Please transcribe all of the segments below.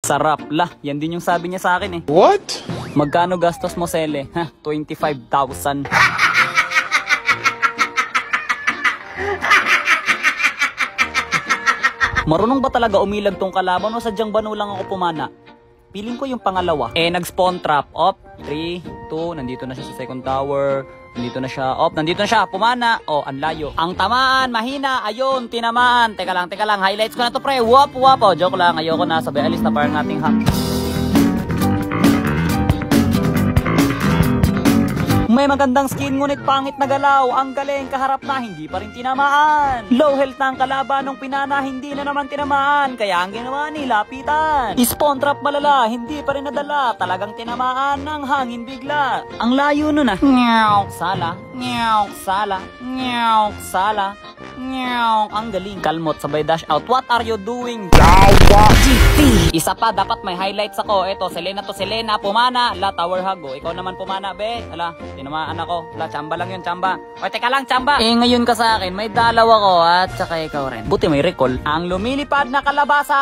Sarap lah, yan din yung sabi niya sa akin eh. What? Magkano gastos mo, Sele? Ha, 25,000. Marunong ba talaga umilag tong kalaban o sadyang banu lang ako pumana? Piling ko yung pangalawa. Nag-spawn trap. Op, 3, 2, nandito na siya sa second tower. Nandito na siya. Op, nandito na siya. Pumana. Oh, ang layo. Ang tamaan, mahina. Ayun, tinamaan. Teka lang. Highlights ko na to, pre. Wop. Oh, joke lang. Ayoko na. Sabay, alis na parang ating hack. May magandang skin ngunit pangit na galaw. Ang galing, kaharap na, hindi pa rin tinamaan. Low health na ang kalaban nung pinana, hindi na naman tinamaan. Kaya ang ginawa nila, lapitan. Spawn trap malala, hindi pa rin nadala. Talagang tinamaan ng hangin bigla. Ang layo nun ah. Nyaw, sala. Nyaw, sala. Nyaw, sala. Nyaw, ang galing. Kalmot, sabay dash out. What are you doing? GP. Isa pa, dapat may highlights ako. Eto, Selena, pumana. La, tower hug. Ikaw naman pumana, be. Ala, tinamaan ako. La, chamba lang yun, chamba. O, teka lang, chamba. Ngayon ka sa akin, may dalaw ako at saka ikaw rin. Buti may recall. Ang lumilipad na kalabasa.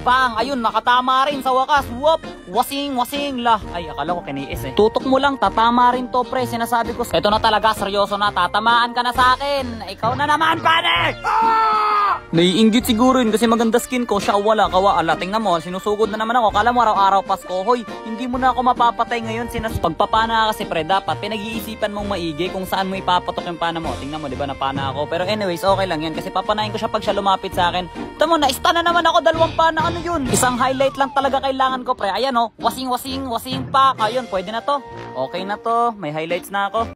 Bang, ayun, nakatama rin sa wakas. Whoop, wasing, la. Ay, akala ko kiniis eh. Tutok mo lang, tatama rin to, pre. Sinasabi ko. Eto na talaga, seryoso na. Tatamaan ka na sa akin. Ikaw na naman, panic! Naiinggit siguro yun kasi maganda skin ko. Siya wala, kawaala. Tingnan mo, sinusugod na naman ako. Kala mo araw-araw Pasko. Hoy, hindi mo na ako mapapatay ngayon. Pagpapana kasi pre, dapat pinag-iisipan mong maigi kung saan mo ipapatok yung pana mo. Tingnan mo, di ba, napana ako. Pero anyways, okay lang yan kasi papanayin ko siya pag siya lumapit sa akin. Tamo, na-stun na naman ako. 2 pana. Ano yun? Isang highlight lang talaga kailangan ko, pre. Ayan, oh. Wasing pack. Ayun, pwede na to. Okay na to. May highlights na ako.